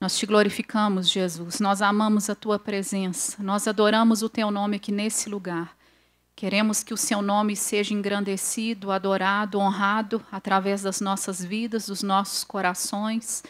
Nós te glorificamos, Jesus. Nós amamos a tua presença. Nós adoramos o teu nome aqui nesse lugar. Queremos que o seu nome seja engrandecido, adorado, honrado através das nossas vidas, dos nossos corações.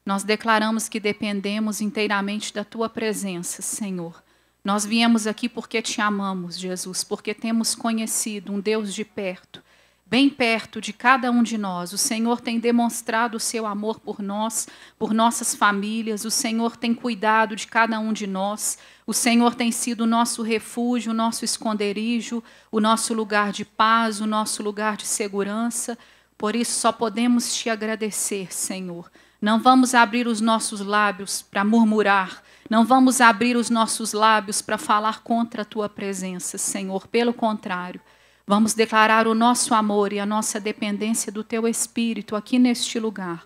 Nós declaramos que dependemos inteiramente da tua presença, Senhor. Nós viemos aqui porque te amamos, Jesus, porque temos conhecido um Deus de perto, bem perto de cada um de nós. O Senhor tem demonstrado o seu amor por nós, por nossas famílias. O Senhor tem cuidado de cada um de nós. O Senhor tem sido o nosso refúgio, o nosso esconderijo, o nosso lugar de paz, o nosso lugar de segurança. Por isso só podemos te agradecer, Senhor. Não vamos abrir os nossos lábios para murmurar. Não vamos abrir os nossos lábios para falar contra a tua presença, Senhor. Pelo contrário, vamos declarar o nosso amor e a nossa dependência do teu Espírito aqui neste lugar.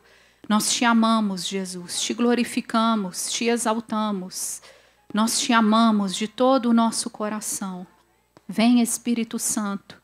Nós te amamos, Jesus, te glorificamos, te exaltamos. Nós te amamos de todo o nosso coração. Vem, Espírito Santo,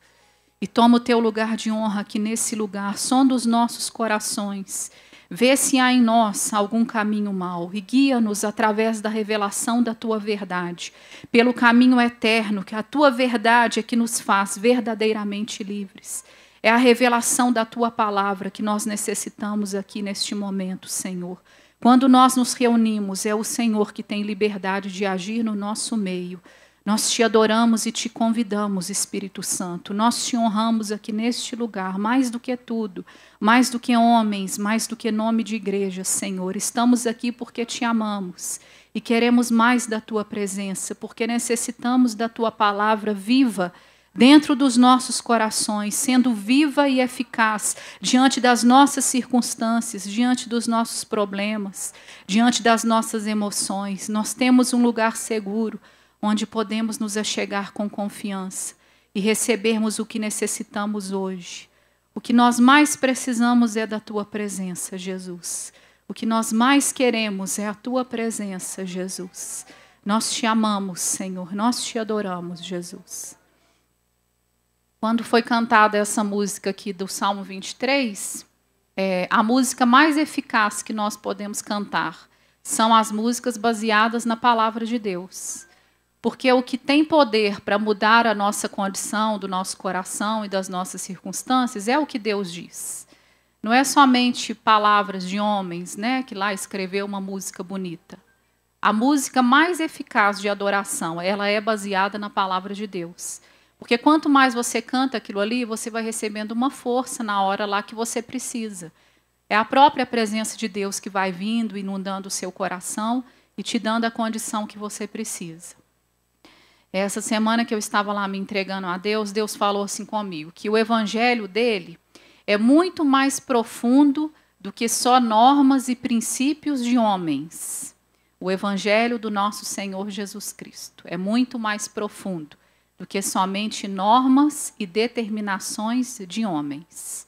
e toma o teu lugar de honra aqui nesse lugar. Sonda os nossos corações. Vê se há em nós algum caminho mau e guia-nos através da revelação da tua verdade, pelo caminho eterno, que a tua verdade é que nos faz verdadeiramente livres. É a revelação da tua palavra que nós necessitamos aqui neste momento, Senhor. Quando nós nos reunimos, é o Senhor que tem liberdade de agir no nosso meio. Nós te adoramos e te convidamos, Espírito Santo. Nós te honramos aqui neste lugar, mais do que tudo, mais do que homens, mais do que nome de igreja, Senhor. Estamos aqui porque te amamos e queremos mais da tua presença, porque necessitamos da tua palavra viva dentro dos nossos corações, sendo viva e eficaz diante das nossas circunstâncias, diante dos nossos problemas, diante das nossas emoções. Nós temos um lugar seguro, onde podemos nos achegar com confiança e recebermos o que necessitamos hoje. O que nós mais precisamos é da tua presença, Jesus. O que nós mais queremos é a tua presença, Jesus. Nós te amamos, Senhor. Nós te adoramos, Jesus. Quando foi cantada essa música aqui do Salmo 23, a música mais eficaz que nós podemos cantar são as músicas baseadas na palavra de Deus. Porque o que tem poder para mudar a nossa condição, do nosso coração e das nossas circunstâncias é o que Deus diz. Não é somente palavras de homens, né, que lá escreveu uma música bonita. A música mais eficaz de adoração, ela é baseada na palavra de Deus. Porque quanto mais você canta aquilo ali, você vai recebendo uma força na hora lá que você precisa. É a própria presença de Deus que vai vindo, inundando o seu coração e te dando a condição que você precisa. Essa semana que eu estava lá me entregando a Deus, Deus falou assim comigo, que o evangelho dele é muito mais profundo do que só normas e princípios de homens. O evangelho do nosso Senhor Jesus Cristo é muito mais profundo do que somente normas e determinações de homens.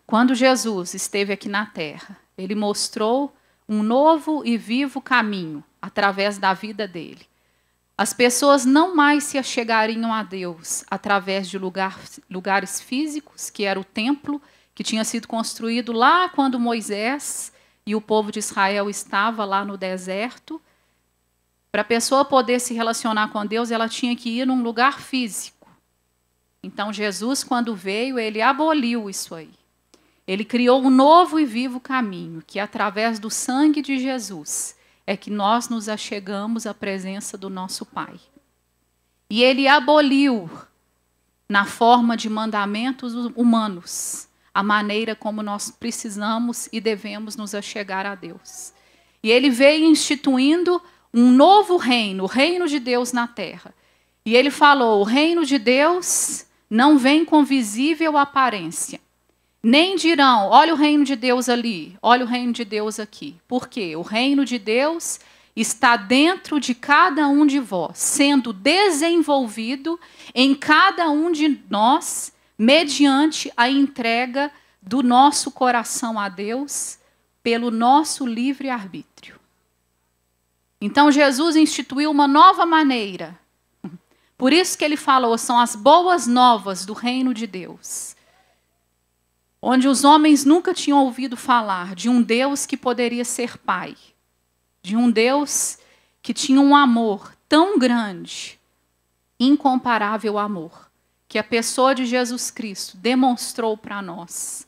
Quando Jesus esteve aqui na terra, ele mostrou um novo e vivo caminho através da vida dele. As pessoas não mais se achegariam a Deus através de lugares físicos, que era o templo, que tinha sido construído lá quando Moisés e o povo de Israel estava lá no deserto. Para a pessoa poder se relacionar com Deus, ela tinha que ir num lugar físico. Então, Jesus, quando veio, ele aboliu isso aí. Ele criou um novo e vivo caminho, que através do sangue de Jesus é que nós nos achegamos à presença do nosso Pai. E ele aboliu, na forma de mandamentos humanos, a maneira como nós precisamos e devemos nos achegar a Deus. E ele veio instituindo um novo reino, o reino de Deus na terra. E ele falou, o reino de Deus não vem com visível aparência. Nem dirão, olha o reino de Deus ali, olha o reino de Deus aqui. Por quê? O reino de Deus está dentro de cada um de vós, sendo desenvolvido em cada um de nós, mediante a entrega do nosso coração a Deus, pelo nosso livre-arbítrio. Então, Jesus instituiu uma nova maneira. Por isso que ele falou, são as boas novas do reino de Deus. Onde os homens nunca tinham ouvido falar de um Deus que poderia ser Pai, de um Deus que tinha um amor tão grande, incomparável amor, que a pessoa de Jesus Cristo demonstrou para nós.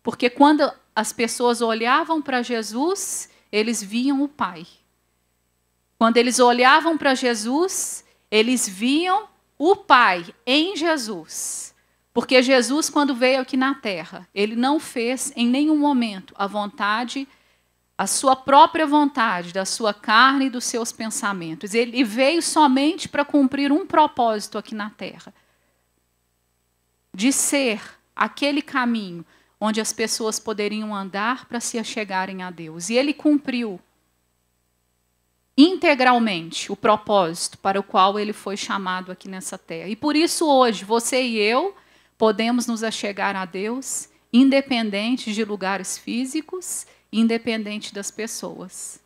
Porque quando as pessoas olhavam para Jesus, eles viam o Pai. Quando eles olhavam para Jesus, eles viam o Pai em Jesus. Porque Jesus, quando veio aqui na terra, ele não fez em nenhum momento a sua própria vontade, da sua carne e dos seus pensamentos. Ele veio somente para cumprir um propósito aqui na terra. De ser aquele caminho onde as pessoas poderiam andar para se achegarem a Deus. E ele cumpriu integralmente o propósito para o qual ele foi chamado aqui nessa terra. E por isso hoje, você e eu podemos nos achegar a Deus, independente de lugares físicos, independente das pessoas.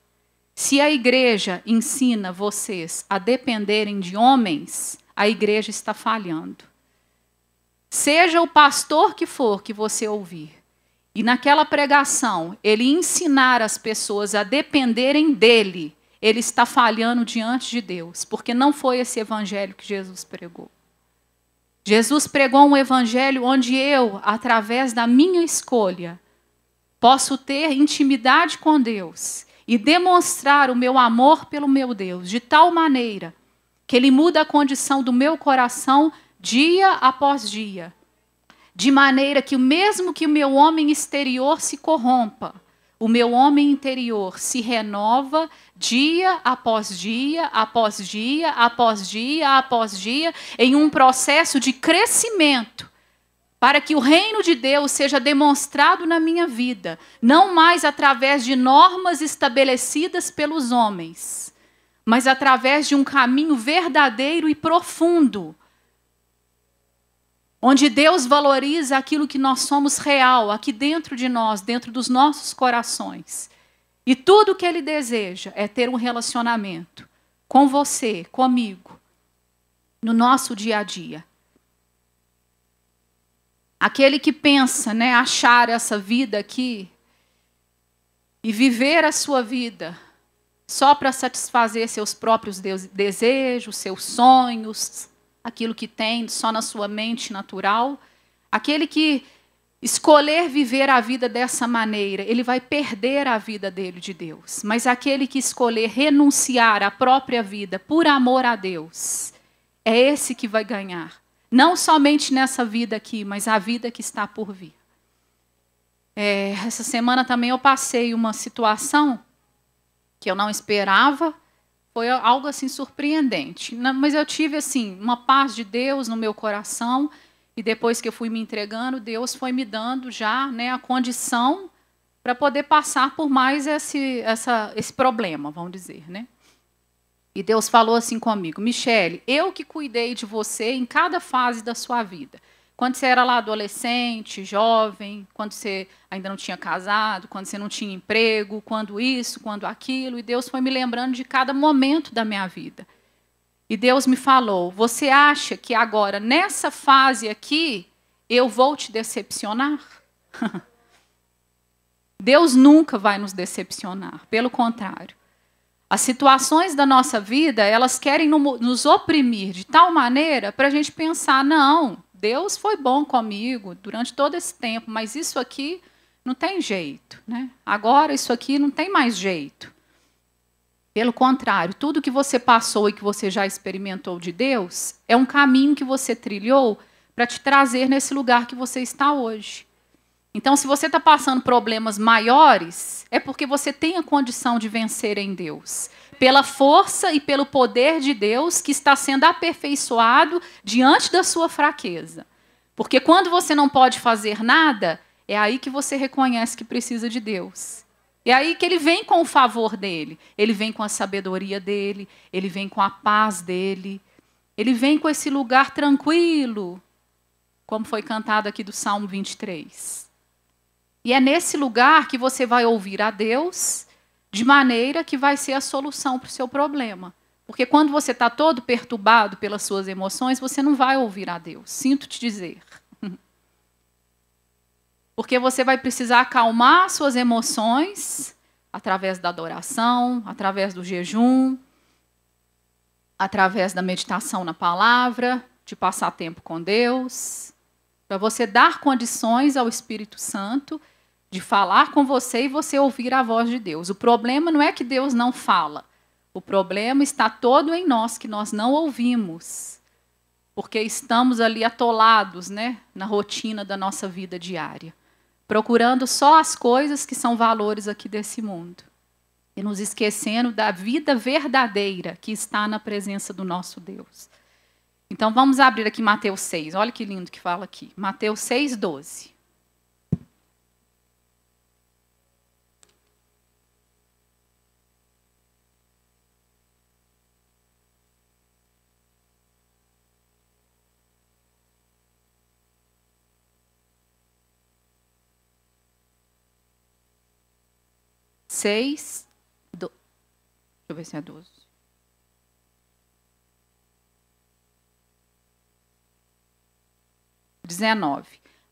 Se a igreja ensina vocês a dependerem de homens, a igreja está falhando. Seja o pastor que for que você ouvir, e naquela pregação ele ensinar as pessoas a dependerem dele, ele está falhando diante de Deus, porque não foi esse evangelho que Jesus pregou. Jesus pregou um evangelho onde eu, através da minha escolha, posso ter intimidade com Deus e demonstrar o meu amor pelo meu Deus, de tal maneira que ele muda a condição do meu coração dia após dia, de maneira que mesmo que o meu homem exterior se corrompa, o meu homem interior se renova dia após dia, após dia, após dia, após dia, em um processo de crescimento, para que o reino de Deus seja demonstrado na minha vida, não mais através de normas estabelecidas pelos homens, mas através de um caminho verdadeiro e profundo, onde Deus valoriza aquilo que nós somos real, aqui dentro de nós, dentro dos nossos corações. E tudo o que Ele deseja é ter um relacionamento com você, comigo, no nosso dia a dia. Aquele que pensa, achar essa vida aqui e viver a sua vida só para satisfazer seus próprios desejos, seus sonhos, aquilo que tem só na sua mente natural, aquele que escolher viver a vida dessa maneira, ele vai perder a vida dele de Deus. Mas aquele que escolher renunciar à própria vida por amor a Deus, é esse que vai ganhar. Não somente nessa vida aqui, mas a vida que está por vir. Essa semana também eu passei uma situação que eu não esperava. Foi algo assim surpreendente. Mas eu tive assim uma paz de Deus no meu coração. E depois que eu fui me entregando, Deus foi me dando já a condição para poder passar por mais esse problema, vamos dizer. E Deus falou assim comigo: Michele, eu que cuidei de você em cada fase da sua vida. Quando você era lá adolescente, jovem, quando você ainda não tinha casado, quando você não tinha emprego, quando isso, quando aquilo. E Deus foi me lembrando de cada momento da minha vida. E Deus me falou: você acha que agora, nessa fase aqui, eu vou te decepcionar? Deus nunca vai nos decepcionar, pelo contrário. As situações da nossa vida, elas querem nos oprimir de tal maneira para a gente pensar, não, Deus foi bom comigo durante todo esse tempo, mas isso aqui não tem jeito. Agora isso aqui não tem mais jeito. Pelo contrário, tudo que você passou e que você já experimentou de Deus é um caminho que você trilhou para te trazer nesse lugar que você está hoje. Então, se você está passando problemas maiores, é porque você tem a condição de vencer em Deus. Pela força e pelo poder de Deus que está sendo aperfeiçoado diante da sua fraqueza. Porque quando você não pode fazer nada, é aí que você reconhece que precisa de Deus. É aí que ele vem com o favor dele, ele vem com a sabedoria dele, ele vem com a paz dele, ele vem com esse lugar tranquilo, como foi cantado aqui do Salmo 23. E é nesse lugar que você vai ouvir a Deus, de maneira que vai ser a solução para o seu problema. Porque quando você está todo perturbado pelas suas emoções, você não vai ouvir a Deus, sinto te dizer. Porque você vai precisar acalmar suas emoções, através da adoração, através do jejum, através da meditação na palavra, de passar tempo com Deus, para você dar condições ao Espírito Santo de falar com você e você ouvir a voz de Deus. O problema não é que Deus não fala. O problema está todo em nós, que nós não ouvimos, porque estamos ali atolados, né, na rotina da nossa vida diária, procurando só as coisas que são valores aqui desse mundo e nos esquecendo da vida verdadeira que está na presença do nosso Deus. Então vamos abrir aqui Mateus 6, olha que lindo que fala aqui, Mateus 6, 12. Deixa eu ver se é 12.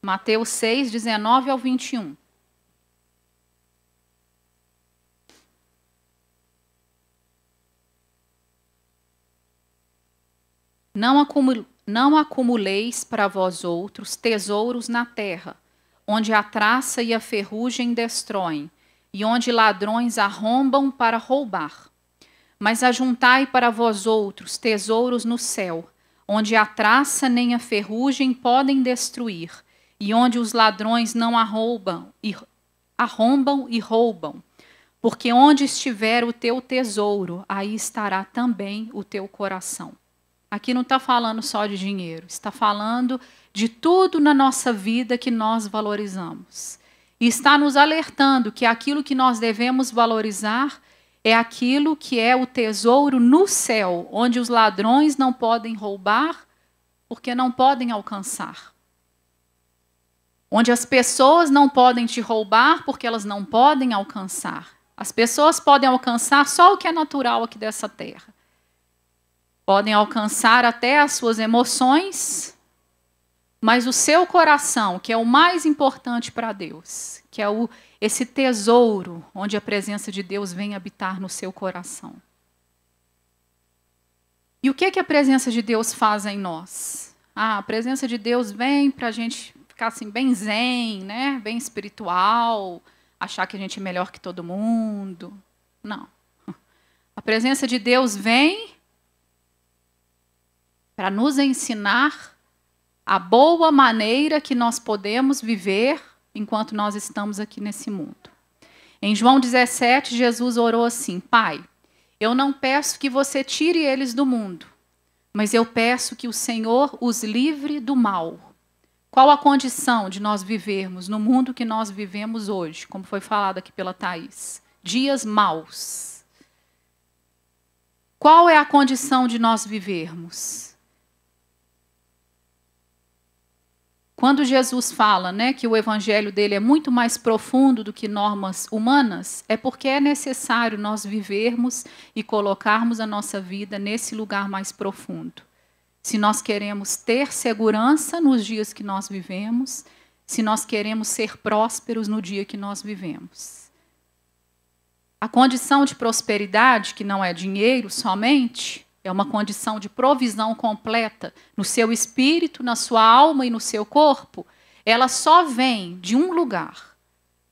Mateus 6, 19 ao 21. Não acumuleis para vós outros tesouros na terra, onde a traça e a ferrugem destroem, e onde ladrões arrombam para roubar. Mas ajuntai para vós outros tesouros no céu, onde a traça nem a ferrugem podem destruir, e onde os ladrões não arrombam e roubam. Porque onde estiver o teu tesouro, aí estará também o teu coração. Aqui não está falando só de dinheiro, está falando de tudo na nossa vida que nós valorizamos. E está nos alertando que aquilo que nós devemos valorizar é aquilo que é o tesouro no céu, onde os ladrões não podem roubar, porque não podem alcançar. Onde as pessoas não podem te roubar, porque elas não podem alcançar. As pessoas podem alcançar só o que é natural aqui dessa terra. Podem alcançar até as suas emoções, mas o seu coração, que é o mais importante para Deus, que é esse tesouro onde a presença de Deus vem habitar no seu coração. E o que a presença de Deus faz em nós? A presença de Deus vem para a gente ficar assim bem zen, né? Bem espiritual, achar que a gente é melhor que todo mundo. Não. A presença de Deus vem para nos ensinar a boa maneira que nós podemos viver enquanto nós estamos aqui nesse mundo. Em João 17, Jesus orou assim: Pai, eu não peço que você tire eles do mundo, mas eu peço que o Senhor os livre do mal. Qual a condição de nós vivermos no mundo que nós vivemos hoje, como foi falado aqui pela Thaís? Dias maus. Qual é a condição de nós vivermos? Quando Jesus fala, né, que o evangelho dele é muito mais profundo do que normas humanas, é porque é necessário nós vivermos e colocarmos a nossa vida nesse lugar mais profundo. Se nós queremos ter segurança nos dias que nós vivemos, se nós queremos ser prósperos no dia que nós vivemos. A condição de prosperidade, que não é dinheiro somente, é uma condição de provisão completa no seu espírito, na sua alma e no seu corpo. Ela só vem de um lugar,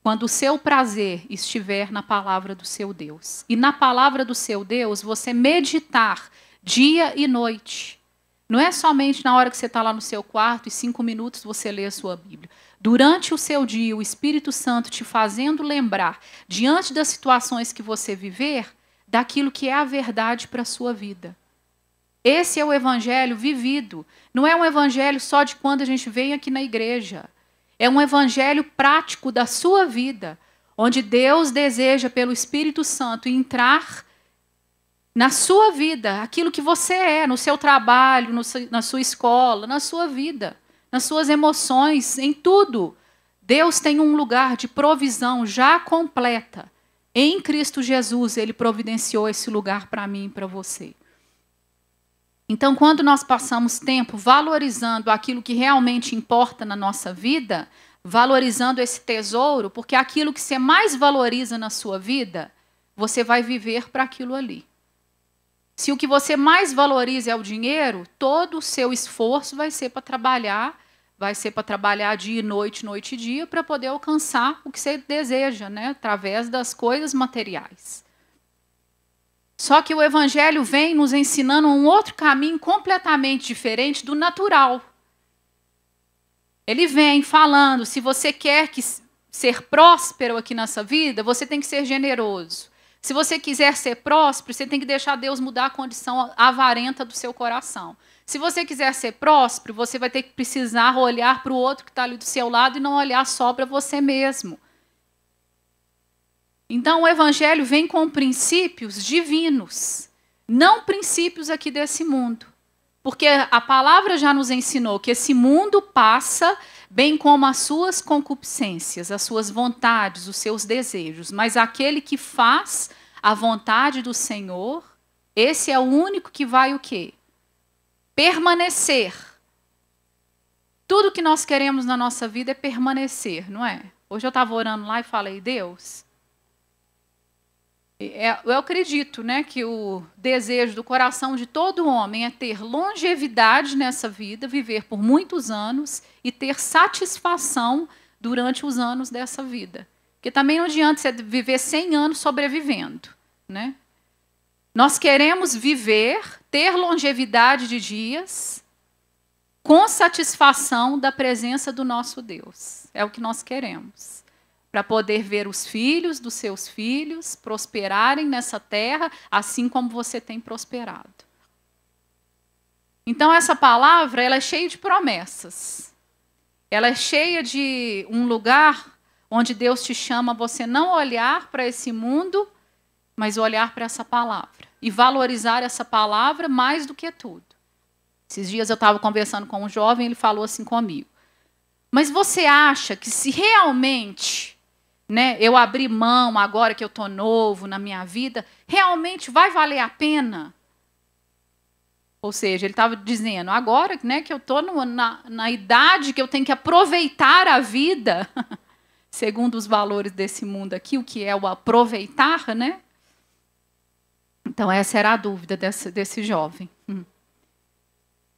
quando o seu prazer estiver na palavra do seu Deus. E na palavra do seu Deus, você meditar dia e noite. Não é somente na hora que você está lá no seu quarto e 5 minutos você lê a sua Bíblia. Durante o seu dia, o Espírito Santo te fazendo lembrar, diante das situações que você viver, daquilo que é a verdade para a sua vida. Esse é o evangelho vivido. Não é um evangelho só de quando a gente vem aqui na igreja. É um evangelho prático da sua vida, onde Deus deseja, pelo Espírito Santo, entrar na sua vida, aquilo que você é, no seu trabalho, na sua escola, na sua vida, nas suas emoções, em tudo. Deus tem um lugar de provisão já completa. Em Cristo Jesus, Ele providenciou esse lugar para mim e para você. Então, quando nós passamos tempo valorizando aquilo que realmente importa na nossa vida, valorizando esse tesouro, porque aquilo que você mais valoriza na sua vida, você vai viver para aquilo ali. Se o que você mais valoriza é o dinheiro, todo o seu esforço vai ser para trabalhar dia e noite, noite e dia, para poder alcançar o que você deseja, né? Através das coisas materiais. Só que o Evangelho vem nos ensinando um outro caminho completamente diferente do natural. Ele vem falando, se você quer ser próspero aqui nessa vida, você tem que ser generoso. Se você quiser ser próspero, você tem que deixar Deus mudar a condição avarenta do seu coração. Se você quiser ser próspero, você vai ter que precisar olhar para o outro que está ali do seu lado e não olhar só para você mesmo. Então, o Evangelho vem com princípios divinos, não princípios aqui desse mundo. Porque a palavra já nos ensinou que esse mundo passa, bem como as suas concupiscências, as suas vontades, os seus desejos. Mas aquele que faz a vontade do Senhor, esse é o único que vai o quê? Permanecer. Tudo que nós queremos na nossa vida é permanecer, não é? Hoje eu estava orando lá e falei, Deus, eu acredito, né, que o desejo do coração de todo homem é ter longevidade nessa vida, viver por muitos anos e ter satisfação durante os anos dessa vida. Porque também não adianta você viver 100 anos sobrevivendo, né? Nós queremos viver, ter longevidade de dias, com satisfação da presença do nosso Deus. É o que nós queremos. Para poder ver os filhos dos seus filhos prosperarem nessa terra, assim como você tem prosperado. Então, essa palavra ela é cheia de promessas. Ela é cheia de um lugar onde Deus te chama a você não olhar para esse mundo, mas olhar para essa palavra. E valorizar essa palavra mais do que tudo. Esses dias eu estava conversando com um jovem, ele falou assim comigo. Mas você acha que se realmente, né, eu abrir mão agora que eu estou novo na minha vida, realmente vai valer a pena? Ou seja, ele estava dizendo, agora, né, que eu estou na idade que eu tenho que aproveitar a vida, segundo os valores desse mundo aqui, o que é o aproveitar, né? Então, essa era a dúvida desse jovem.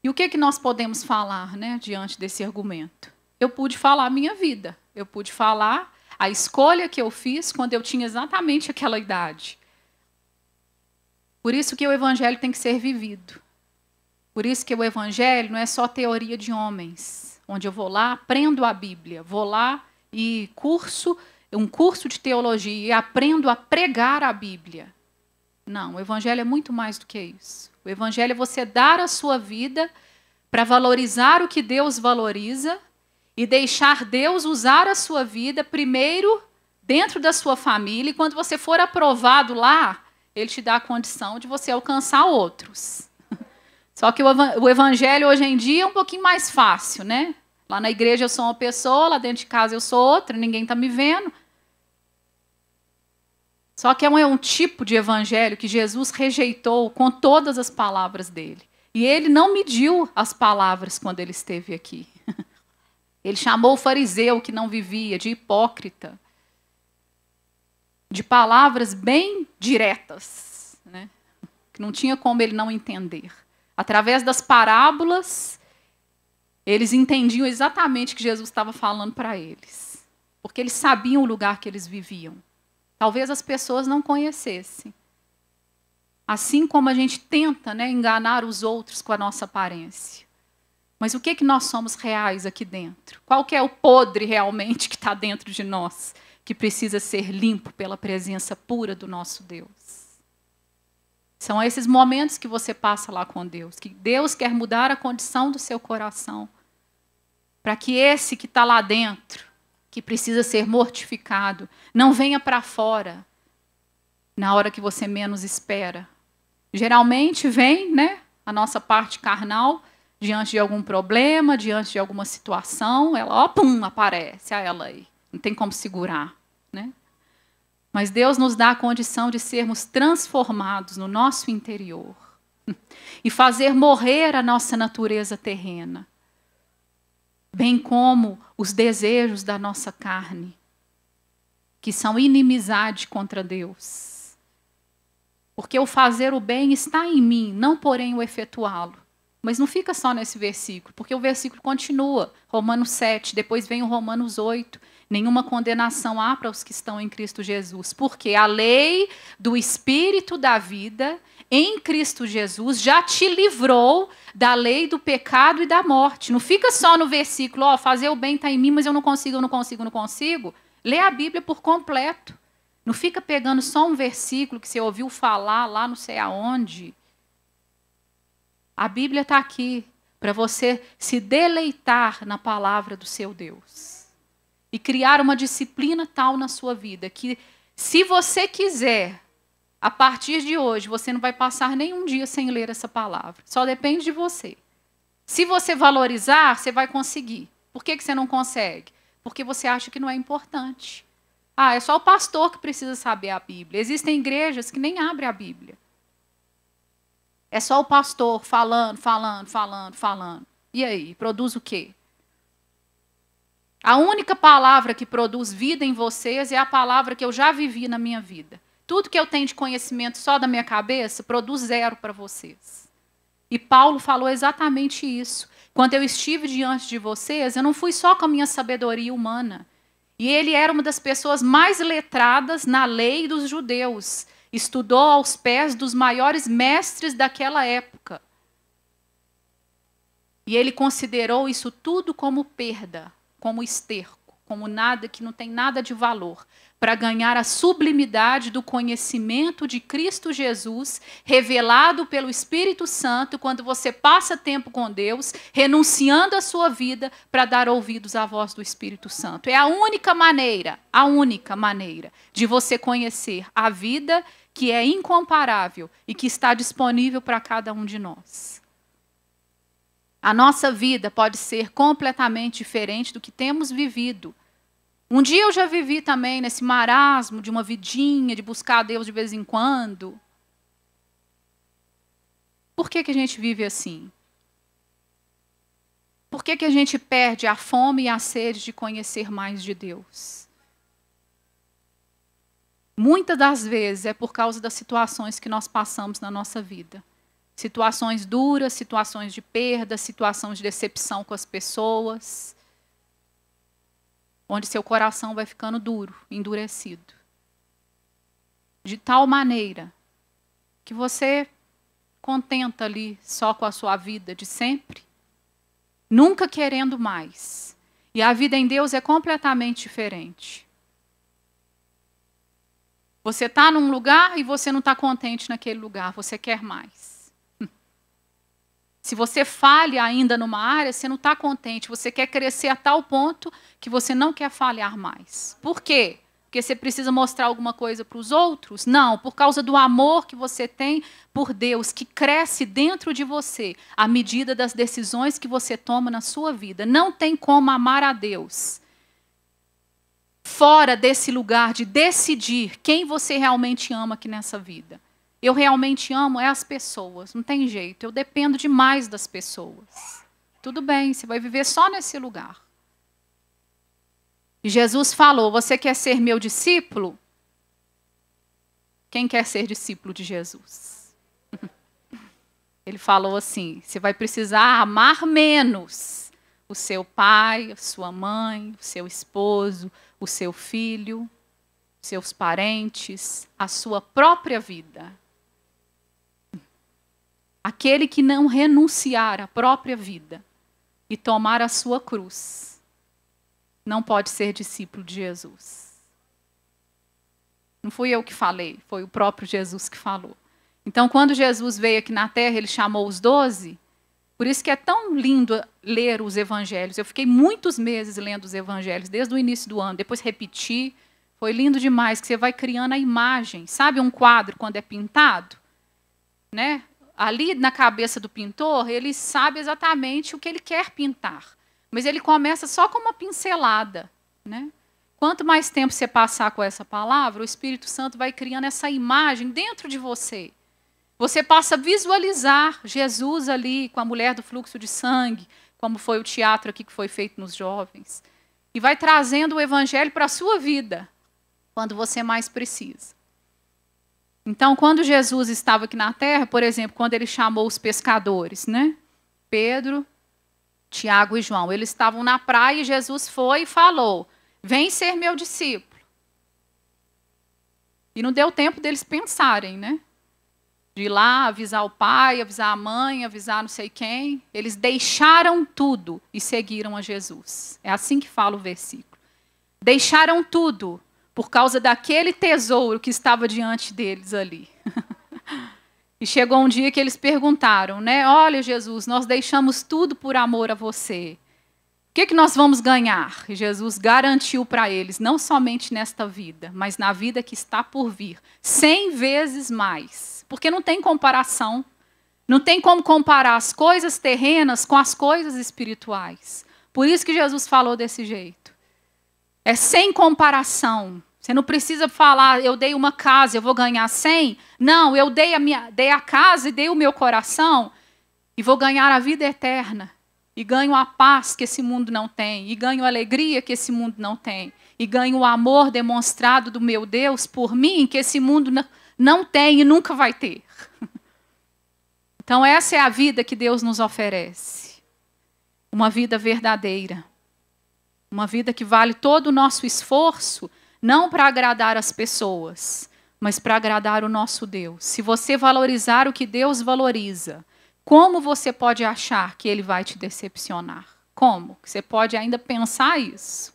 E o que nós podemos falar, né, diante desse argumento? Eu pude falar a minha vida, eu pude falar a escolha que eu fiz quando eu tinha exatamente aquela idade. Por isso que o Evangelho tem que ser vivido. Por isso que o Evangelho não é só teoria de homens, onde eu vou lá, aprendo a Bíblia, vou lá e curso um curso de teologia e aprendo a pregar a Bíblia. Não, o Evangelho é muito mais do que isso. O Evangelho é você dar a sua vida para valorizar o que Deus valoriza e deixar Deus usar a sua vida primeiro dentro da sua família. E quando você for aprovado lá, Ele te dá a condição de você alcançar outros. Só que o Evangelho hoje em dia é um pouquinho mais fácil, né? Lá na igreja eu sou uma pessoa, lá dentro de casa eu sou outra, ninguém está me vendo. Só que é um tipo de evangelho que Jesus rejeitou com todas as palavras dele. E ele não mediu as palavras quando ele esteve aqui. Ele chamou o fariseu que não vivia de hipócrita, de palavras bem diretas, né? Que não tinha como ele não entender. Através das parábolas, eles entendiam exatamente o que Jesus estava falando para eles. Porque eles sabiam o lugar que eles viviam. Talvez as pessoas não conhecessem. Assim como a gente tenta, né, enganar os outros com a nossa aparência. Mas o que nós somos reais aqui dentro? Qual que é o podre realmente que está dentro de nós, que precisa ser limpo pela presença pura do nosso Deus? São esses momentos que você passa lá com Deus, que Deus quer mudar a condição do seu coração, para que esse que está lá dentro, que precisa ser mortificado, não venha para fora na hora que você menos espera. Geralmente vem, né, a nossa parte carnal, diante de algum problema, diante de alguma situação, ela, ó, pum, aparece a ela aí. Não tem como segurar, né? Mas Deus nos dá a condição de sermos transformados no nosso interior e fazer morrer a nossa natureza terrena. bem como os desejos da nossa carne, que são inimizade contra Deus. Porque o fazer o bem está em mim, não porém o efetuá-lo. Mas não fica só nesse versículo, porque o versículo continua, Romanos 7, depois vem o Romanos 8, nenhuma condenação há para os que estão em Cristo Jesus, porque a lei do Espírito da vida em Cristo Jesus já te livrou da lei do pecado e da morte. Não fica só no versículo, ó, fazer o bem está em mim, mas eu não consigo, eu não consigo, eu não consigo. Lê a Bíblia por completo. Não fica pegando só um versículo que você ouviu falar lá não sei aonde. A Bíblia está aqui para você se deleitar na palavra do seu Deus. E criar uma disciplina tal na sua vida que, se você quiser, a partir de hoje, você não vai passar nenhum dia sem ler essa palavra. Só depende de você. Se você valorizar, você vai conseguir. Por que você não consegue? Porque você acha que não é importante. Ah, é só o pastor que precisa saber a Bíblia. Existem igrejas que nem abrem a Bíblia. É só o pastor falando. E aí, produz o quê? A única palavra que produz vida em vocês é a palavra que eu já vivi na minha vida. Tudo que eu tenho de conhecimento só da minha cabeça produz 0 para vocês. E Paulo falou exatamente isso. Quando eu estive diante de vocês, eu não fui só com a minha sabedoria humana. E ele era uma das pessoas mais letradas na lei dos judeus. Estudou aos pés dos maiores mestres daquela época. E ele considerou isso tudo como perda, como esterco, como nada que não tem nada de valor, para ganhar a sublimidade do conhecimento de Cristo Jesus, revelado pelo Espírito Santo, quando você passa tempo com Deus, renunciando a sua vida para dar ouvidos à voz do Espírito Santo. É a única maneira de você conhecer a vida que é incomparável e que está disponível para cada um de nós. A nossa vida pode ser completamente diferente do que temos vivido. Um dia eu já vivi também nesse marasmo de uma vidinha, de buscar a Deus de vez em quando. Por que a gente vive assim? Por que a gente perde a fome e a sede de conhecer mais de Deus? Muitas das vezes é por causa das situações que nós passamos na nossa vida. Situações duras, situações de perda, situações de decepção com as pessoas, onde seu coração vai ficando duro, endurecido. De tal maneira que você contenta ali só com a sua vida de sempre, nunca querendo mais. E a vida em Deus é completamente diferente. Você está num lugar e você não está contente naquele lugar, você quer mais. Se você falha ainda numa área, você não está contente, você quer crescer a tal ponto que você não quer falhar mais. Por quê? Porque você precisa mostrar alguma coisa para os outros? Não, por causa do amor que você tem por Deus, que cresce dentro de você, à medida das decisões que você toma na sua vida. Não tem como amar a Deus fora desse lugar de decidir quem você realmente ama aqui nessa vida. Eu realmente amo as pessoas, não tem jeito, eu dependo demais das pessoas. Tudo bem, você vai viver só nesse lugar. E Jesus falou, você quer ser meu discípulo? Quem quer ser discípulo de Jesus? Ele falou assim, você vai precisar amar menos o seu pai, a sua mãe, o seu esposo, o seu filho, seus parentes, a sua própria vida. Aquele que não renunciar à própria vida e tomar a sua cruz, não pode ser discípulo de Jesus. Não fui eu que falei, foi o próprio Jesus que falou. Então, quando Jesus veio aqui na terra, ele chamou os 12. Por isso que é tão lindo ler os evangelhos. Eu fiquei muitos meses lendo os evangelhos, desde o início do ano. Depois repeti. Foi lindo demais, que você vai criando a imagem. Sabe um quadro quando é pintado? Né? Ali na cabeça do pintor, ele sabe exatamente o que ele quer pintar. Mas ele começa só com uma pincelada. Né? Quanto mais tempo você passar com essa palavra, o Espírito Santo vai criando essa imagem dentro de você. Você passa a visualizar Jesus ali com a mulher do fluxo de sangue, como foi o teatro aqui que foi feito nos jovens. E vai trazendo o evangelho para a sua vida, quando você mais precisa. Então, quando Jesus estava aqui na terra, por exemplo, quando ele chamou os pescadores, né? Pedro, Tiago e João, eles estavam na praia e Jesus foi e falou: vem ser meu discípulo. E não deu tempo deles pensarem, né? De ir lá avisar o pai, avisar a mãe, avisar não sei quem. Eles deixaram tudo e seguiram a Jesus. É assim que fala o versículo. Deixaram tudo por causa daquele tesouro que estava diante deles ali. E chegou um dia que eles perguntaram, né? Olha, Jesus, nós deixamos tudo por amor a você. O que nós vamos ganhar? E Jesus garantiu para eles, não somente nesta vida, mas na vida que está por vir, 100 vezes mais. Porque não tem comparação. Não tem como comparar as coisas terrenas com as coisas espirituais. Por isso que Jesus falou desse jeito. É sem comparação. Você não precisa falar, eu dei uma casa, eu vou ganhar 100. Não, eu dei a casa e dei o meu coração e vou ganhar a vida eterna. E ganho a paz que esse mundo não tem. E ganho a alegria que esse mundo não tem. E ganho o amor demonstrado do meu Deus por mim que esse mundo não tem e nunca vai ter. Então essa é a vida que Deus nos oferece. Uma vida verdadeira. Uma vida que vale todo o nosso esforço, não para agradar as pessoas, mas para agradar o nosso Deus. Se você valorizar o que Deus valoriza, como você pode achar que Ele vai te decepcionar? Como? Você pode ainda pensar isso.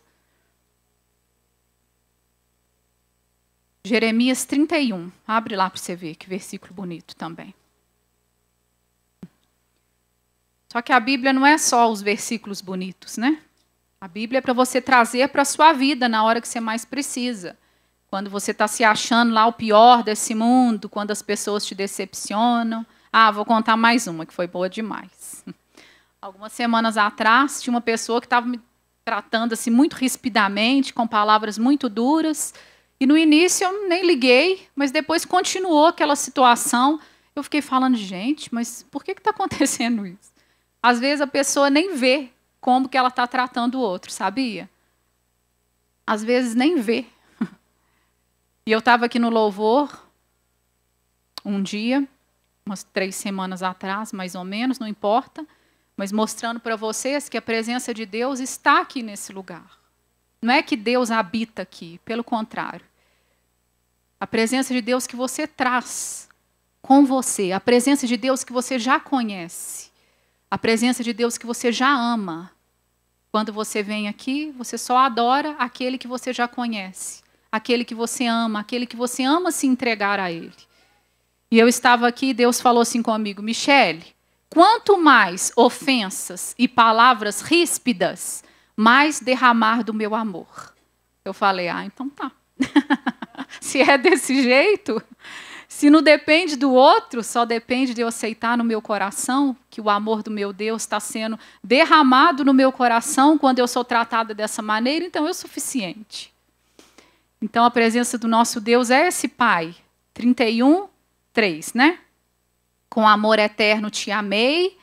Jeremias 31. Abre lá para você ver, que versículo bonito também. Só que a Bíblia não é só os versículos bonitos, né? A Bíblia é para você trazer para a sua vida na hora que você mais precisa. Quando você está se achando lá o pior desse mundo, quando as pessoas te decepcionam. Ah, vou contar mais uma, que foi boa demais. Algumas semanas atrás, tinha uma pessoa que estava me tratando assim, muito rispidamente, com palavras muito duras. E no início eu nem liguei, mas depois continuou aquela situação. Eu fiquei falando, gente, mas por que está acontecendo isso? Às vezes a pessoa nem vê como que ela está tratando o outro, sabia? Às vezes nem vê. E eu estava aqui no louvor um dia, umas 3 semanas atrás, mais ou menos, não importa, mas mostrando para vocês que a presença de Deus está aqui nesse lugar. Não é que Deus habita aqui, pelo contrário. A presença de Deus que você traz com você, a presença de Deus que você já conhece, a presença de Deus que você já ama. Quando você vem aqui, você só adora aquele que você já conhece, aquele que você ama se entregar a Ele. E eu estava aqui e Deus falou assim comigo, Michele, quanto mais ofensas e palavras ríspidas, mais derramar do meu amor. Eu falei, então tá. Se é desse jeito, se não depende do outro, só depende de eu aceitar no meu coração que o amor do meu Deus está sendo derramado no meu coração quando eu sou tratada dessa maneira, então é o suficiente. Então a presença do nosso Deus é esse Pai. 31:3, né? Com amor eterno te amei,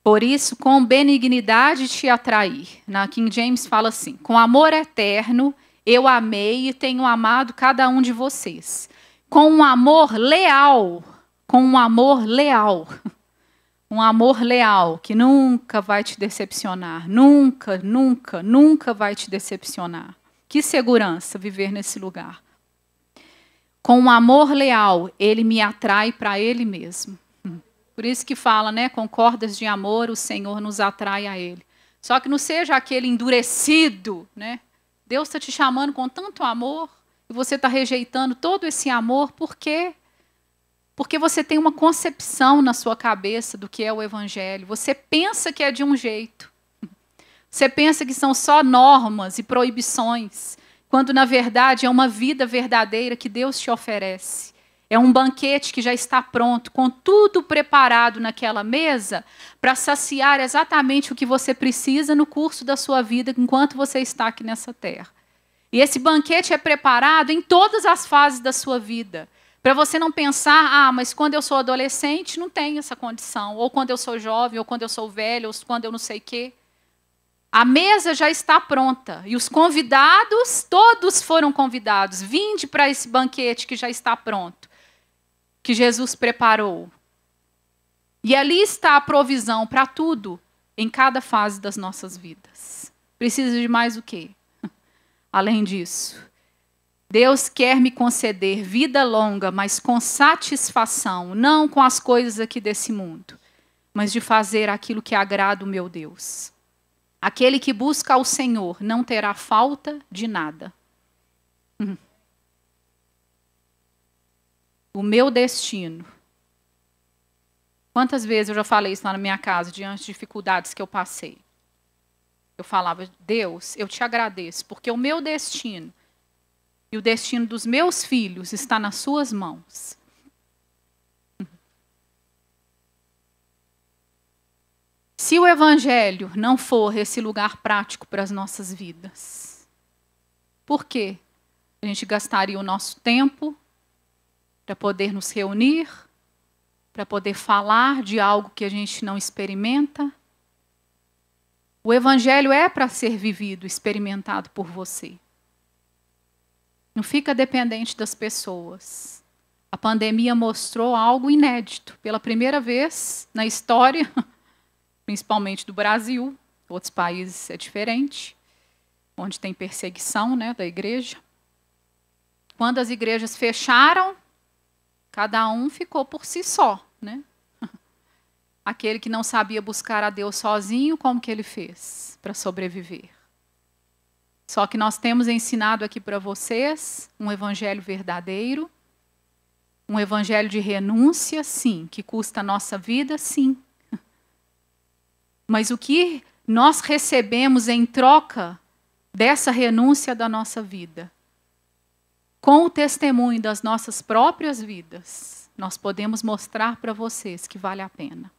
por isso com benignidade te atraí. Na King James fala assim, com amor eterno eu amei e tenho amado cada um de vocês. Com um amor leal, um amor leal que nunca vai te decepcionar, nunca, nunca, nunca vai te decepcionar. Que segurança viver nesse lugar. Com um amor leal, ele me atrai para ele mesmo. Por isso que fala, né, com cordas de amor o Senhor nos atrai a ele. Só que não seja aquele endurecido, né? Deus está te chamando com tanto amor e você está rejeitando todo esse amor, por quê? Porque você tem uma concepção na sua cabeça do que é o Evangelho. Você pensa que é de um jeito. Você pensa que são só normas e proibições, quando na verdade é uma vida verdadeira que Deus te oferece. É um banquete que já está pronto, com tudo preparado naquela mesa para saciar exatamente o que você precisa no curso da sua vida enquanto você está aqui nessa terra. E esse banquete é preparado em todas as fases da sua vida, Para você não pensar, mas quando eu sou adolescente não tem essa condição, ou quando eu sou jovem, ou quando eu sou velho, ou quando eu não sei o quê. A mesa já está pronta e os convidados, todos foram convidados. Vinde para esse banquete que já está pronto, que Jesus preparou. E ali está a provisão para tudo, em cada fase das nossas vidas. Precisa de mais o quê? Além disso, Deus quer me conceder vida longa, mas com satisfação, não com as coisas aqui desse mundo, mas de fazer aquilo que agrada o meu Deus. Aquele que busca ao Senhor não terá falta de nada. O meu destino. Quantas vezes eu já falei isso lá na minha casa, diante de dificuldades que eu passei? Eu falava, Deus, eu te agradeço, porque o meu destino e o destino dos meus filhos está nas suas mãos. Se o Evangelho não for esse lugar prático para as nossas vidas, por quê? A gente gastaria o nosso tempo para poder nos reunir, para poder falar de algo que a gente não experimenta. O Evangelho é para ser vivido, experimentado por você. Não fica dependente das pessoas. A pandemia mostrou algo inédito. Pela primeira vez na história, principalmente do Brasil, outros países é diferente, onde tem perseguição, né, da igreja. Quando as igrejas fecharam, cada um ficou por si só, né? Aquele que não sabia buscar a Deus sozinho, como que ele fez para sobreviver? Só que nós temos ensinado aqui para vocês um evangelho verdadeiro, um evangelho de renúncia, sim, que custa a nossa vida, sim. Mas o que nós recebemos em troca dessa renúncia da nossa vida? Com o testemunho das nossas próprias vidas, nós podemos mostrar para vocês que vale a pena.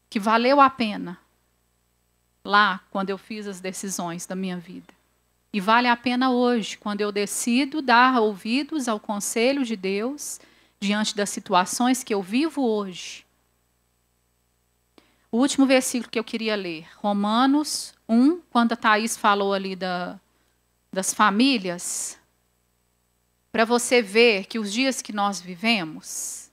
Que valeu a pena lá, quando eu fiz as decisões da minha vida. E vale a pena hoje, quando eu decido dar ouvidos ao conselho de Deus, diante das situações que eu vivo hoje. O último versículo que eu queria ler, Romanos 1, quando a Thaís falou ali das famílias, para você ver que os dias que nós vivemos,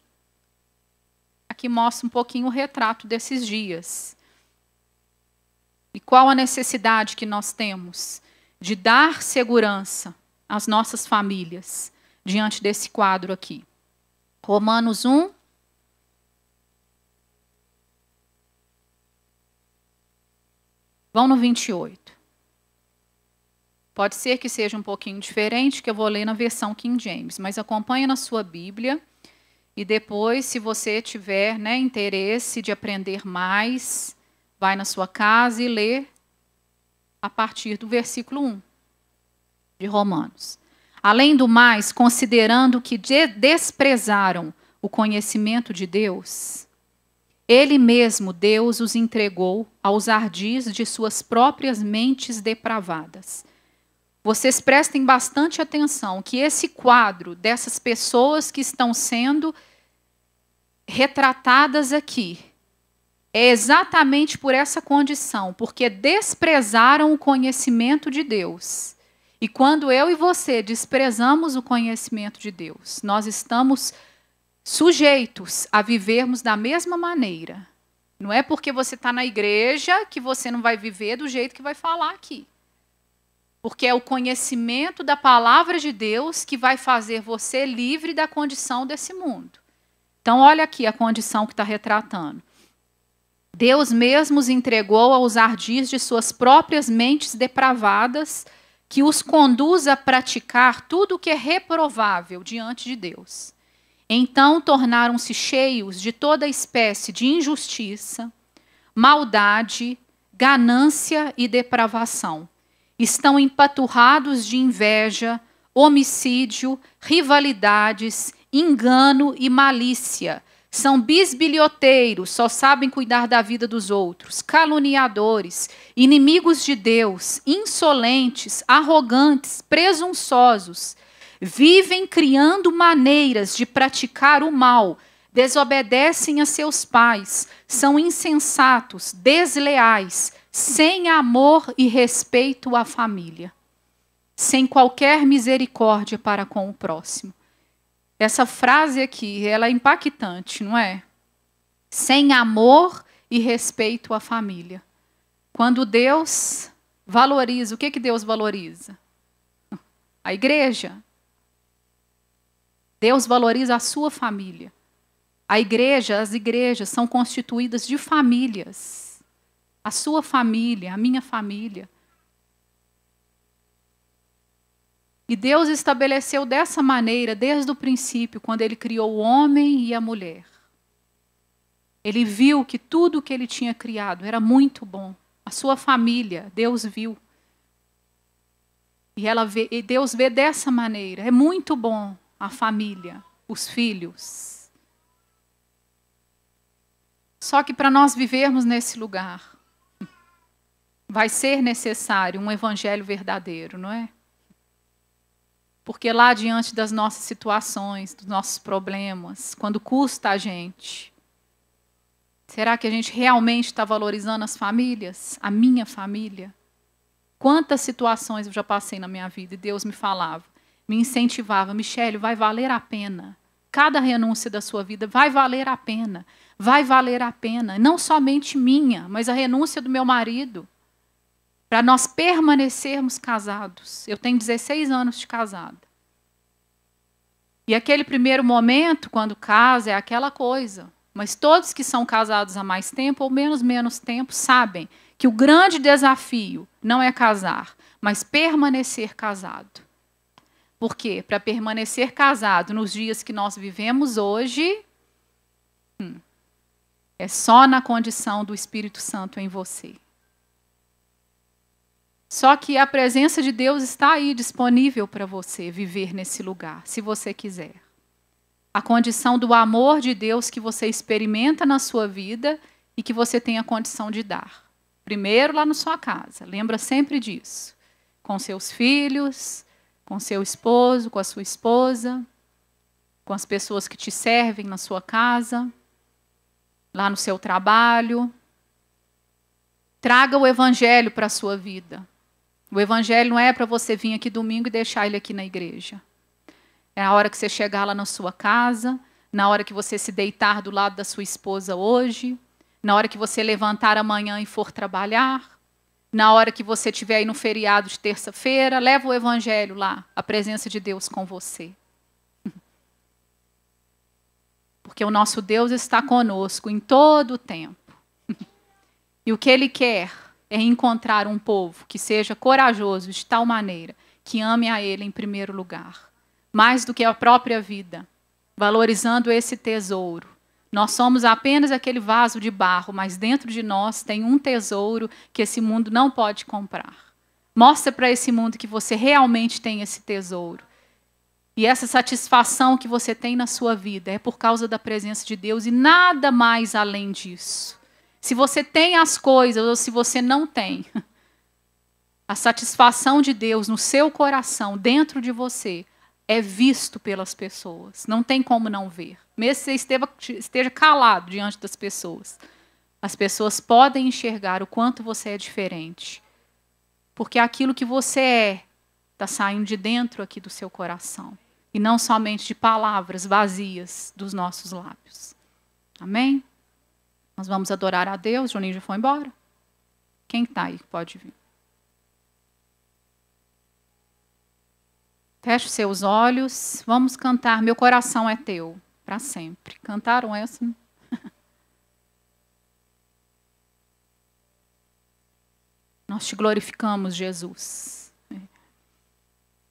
aqui mostra um pouquinho o retrato desses dias. E qual a necessidade que nós temos de dar segurança às nossas famílias diante desse quadro aqui. Romanos 1. Vão no 28. Pode ser que seja um pouquinho diferente, que eu vou ler na versão King James, mas acompanhe na sua Bíblia e depois, se você tiver, né, interesse de aprender mais, vai na sua casa e lê a partir do versículo 1 de Romanos. Além do mais, considerando que desprezaram o conhecimento de Deus, Ele mesmo, Deus, os entregou aos ardis de suas próprias mentes depravadas. Vocês prestem bastante atenção que esse quadro dessas pessoas que estão sendo retratadas aqui é exatamente por essa condição, porque desprezaram o conhecimento de Deus. E quando eu e você desprezamos o conhecimento de Deus, nós estamos sujeitos a vivermos da mesma maneira. Não é porque você está na igreja que você não vai viver do jeito que vai falar aqui. Porque é o conhecimento da palavra de Deus que vai fazer você livre da condição desse mundo. Então, olha aqui a condição que está retratando. Deus mesmo os entregou aos ardis de suas próprias mentes depravadas, que os conduz a praticar tudo o que é reprovável diante de Deus. Então tornaram-se cheios de toda espécie de injustiça, maldade, ganância e depravação. Estão empaturrados de inveja, homicídio, rivalidades, engano e malícia. São bisbilhoteiros, só sabem cuidar da vida dos outros, caluniadores, inimigos de Deus, insolentes, arrogantes, presunçosos. vivem criando maneiras de praticar o mal, desobedecem a seus pais, são insensatos, desleais, sem amor e respeito à família, sem qualquer misericórdia para com o próximo. Essa frase aqui, ela é impactante, não é? Sem amor e respeito à família. Quando Deus valoriza, o que Deus valoriza? A igreja. Deus valoriza a sua família. A igreja, as igrejas são constituídas de famílias. A sua família, a minha família. E Deus estabeleceu dessa maneira desde o princípio, quando Ele criou o homem e a mulher. Ele viu que tudo que Ele tinha criado era muito bom. A sua família, Deus viu. E Deus vê dessa maneira. É muito bom a família, os filhos. Só que para nós vivermos nesse lugar, vai ser necessário um evangelho verdadeiro, não é? Porque lá diante das nossas situações, dos nossos problemas, quando custa a gente, será que a gente realmente está valorizando as famílias? A minha família? Quantas situações eu já passei na minha vida e Deus me falava, me incentivava, Michele, vai valer a pena. Cada renúncia da sua vida vai valer a pena. Vai valer a pena. Não somente minha, mas a renúncia do meu marido. Para nós permanecermos casados. Eu tenho 16 anos de casada. E aquele primeiro momento, quando casa, é aquela coisa. Mas todos que são casados há mais tempo ou menos tempo sabem que o grande desafio não é casar, mas permanecer casado. Por quê? Para permanecer casado nos dias que nós vivemos hoje, é só na condição do Espírito Santo em você. Só que a presença de Deus está aí disponível para você viver nesse lugar, se você quiser. A condição do amor de Deus que você experimenta na sua vida e que você tem a condição de dar. Primeiro lá na sua casa, lembra sempre disso. Com seus filhos, com seu esposo, com a sua esposa, com as pessoas que te servem na sua casa, lá no seu trabalho. Traga o evangelho para a sua vida. O evangelho não é para você vir aqui domingo e deixar ele aqui na igreja. É a hora que você chegar lá na sua casa, na hora que você se deitar do lado da sua esposa hoje, na hora que você levantar amanhã e for trabalhar, na hora que você estiver aí no feriado de terça-feira, leva o evangelho lá, a presença de Deus com você. Porque o nosso Deus está conosco em todo o tempo. E o que Ele quer é encontrar um povo que seja corajoso de tal maneira que ame a Ele em primeiro lugar, mais do que a própria vida, valorizando esse tesouro. Nós somos apenas aquele vaso de barro, mas dentro de nós tem um tesouro que esse mundo não pode comprar. Mostra para esse mundo que você realmente tem esse tesouro. E essa satisfação que você tem na sua vida é por causa da presença de Deus e nada mais além disso. Se você tem as coisas ou se você não tem, a satisfação de Deus no seu coração, dentro de você, é visto pelas pessoas. Não tem como não ver. Mesmo que você esteja calado diante das pessoas, as pessoas podem enxergar o quanto você é diferente. Porque aquilo que você é está saindo de dentro aqui do seu coração. E não somente de palavras vazias dos nossos lábios. Amém? Nós vamos adorar a Deus. Juninho já foi embora? Quem está aí? Pode vir. Feche os seus olhos. Vamos cantar Meu Coração é Teu, para sempre. Cantaram essa? Nós te glorificamos, Jesus.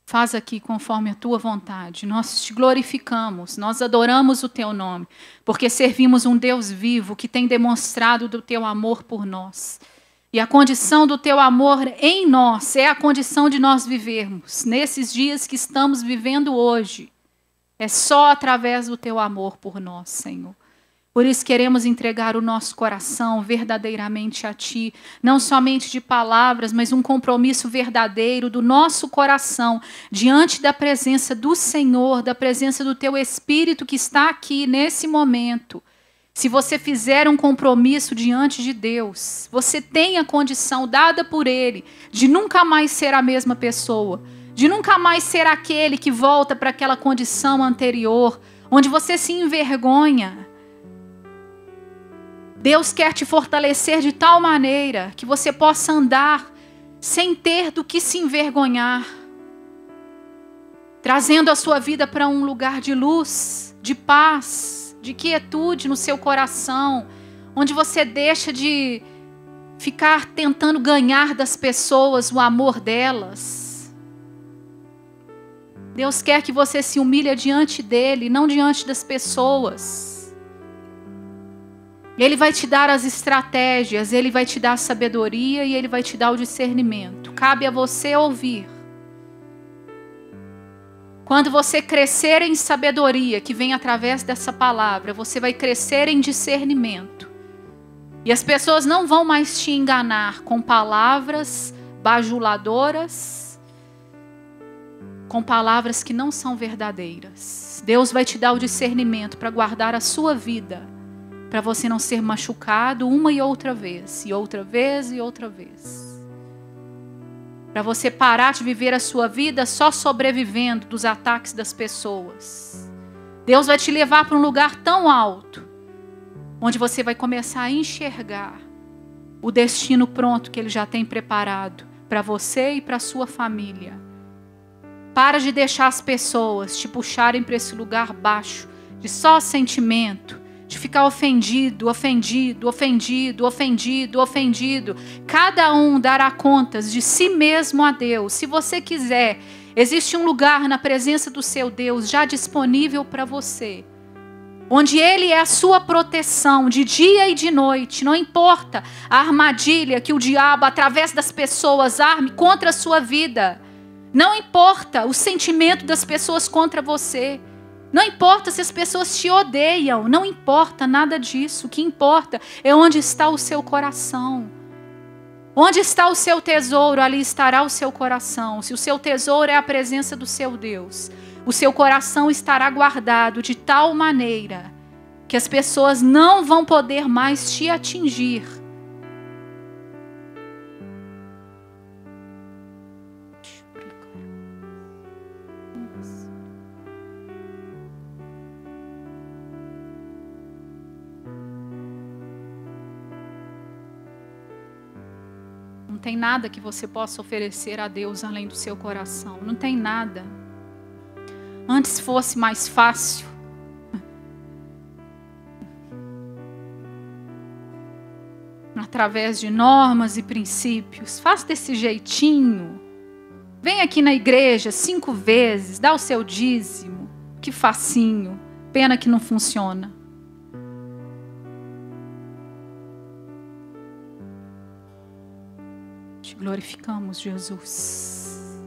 Faz aqui conforme a tua vontade. Nós te glorificamos, nós adoramos o teu nome, porque servimos um Deus vivo que tem demonstrado do teu amor por nós. E a condição do teu amor em nós é a condição de nós vivermos nesses dias que estamos vivendo hoje. É só através do teu amor por nós, Senhor. Por isso queremos entregar o nosso coração verdadeiramente a Ti, não somente de palavras, mas um compromisso verdadeiro do nosso coração diante da presença do Senhor, da presença do Teu Espírito que está aqui nesse momento. Se você fizer um compromisso diante de Deus, você tem a condição dada por Ele de nunca mais ser a mesma pessoa, de nunca mais ser aquele que volta para aquela condição anterior, onde você se envergonha. Deus quer te fortalecer de tal maneira que você possa andar sem ter do que se envergonhar, trazendo a sua vida para um lugar de luz, de paz, de quietude no seu coração, onde você deixa de ficar tentando ganhar das pessoas o amor delas. Deus quer que você se humilhe diante dele, não diante das pessoas. Ele vai te dar as estratégias, Ele vai te dar a sabedoria e Ele vai te dar o discernimento. Cabe a você ouvir. Quando você crescer em sabedoria, que vem através dessa palavra, você vai crescer em discernimento. E as pessoas não vão mais te enganar com palavras bajuladoras, com palavras que não são verdadeiras. Deus vai te dar o discernimento para guardar a sua vida, para você não ser machucado uma e outra vez, e outra vez, e outra vez. Para você parar de viver a sua vida só sobrevivendo dos ataques das pessoas. Deus vai te levar para um lugar tão alto, onde você vai começar a enxergar o destino pronto que Ele já tem preparado para você e para a sua família. Para de deixar as pessoas te puxarem para esse lugar baixo, de só sentimento, de ficar ofendido, ofendido, ofendido, ofendido, ofendido. Cada um dará contas de si mesmo a Deus. Se você quiser, existe um lugar na presença do seu Deus já disponível para você, onde Ele é a sua proteção de dia e de noite. Não importa a armadilha que o diabo, através das pessoas, arme contra a sua vida. Não importa o sentimento das pessoas contra você. Não importa se as pessoas te odeiam, não importa nada disso. O que importa é onde está o seu coração. Onde está o seu tesouro, ali estará o seu coração. Se o seu tesouro é a presença do seu Deus, o seu coração estará guardado de tal maneira que as pessoas não vão poder mais te atingir. Não tem nada que você possa oferecer a Deus além do seu coração. Não tem nada. Antes fosse mais fácil. Através de normas e princípios. Faça desse jeitinho. Vem aqui na igreja 5 vezes. Dá o seu dízimo. Que facinho. Pena que não funciona. Glorificamos Jesus.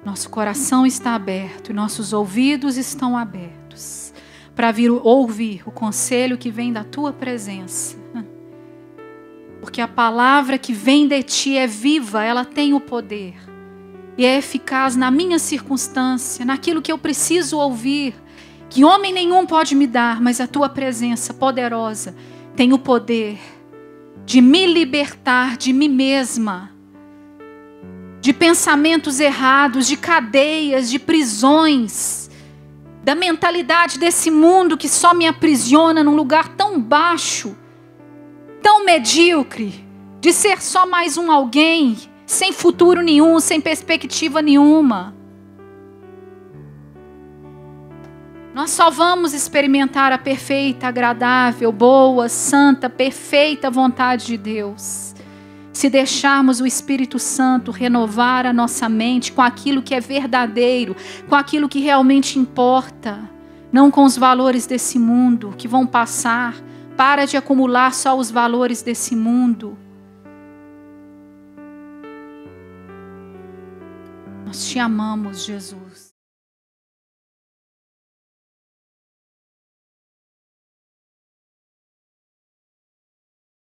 Nosso coração está aberto e nossos ouvidos estão abertos para vir ouvir o conselho que vem da tua presença. Porque a palavra que vem de ti é viva, ela tem o poder e é eficaz na minha circunstância, naquilo que eu preciso ouvir, que homem nenhum pode me dar, mas a tua presença poderosa tem o poder de me libertar de mim mesma, de pensamentos errados, de cadeias, de prisões, da mentalidade desse mundo que só me aprisiona num lugar tão baixo, tão medíocre, de ser só mais um alguém, sem futuro nenhum, sem perspectiva nenhuma. Nós só vamos experimentar a perfeita, agradável, boa, santa, perfeita vontade de Deus se deixarmos o Espírito Santo renovar a nossa mente com aquilo que é verdadeiro, com aquilo que realmente importa, não com os valores desse mundo que vão passar. Para de acumular só os valores desse mundo. Nós te amamos, Jesus.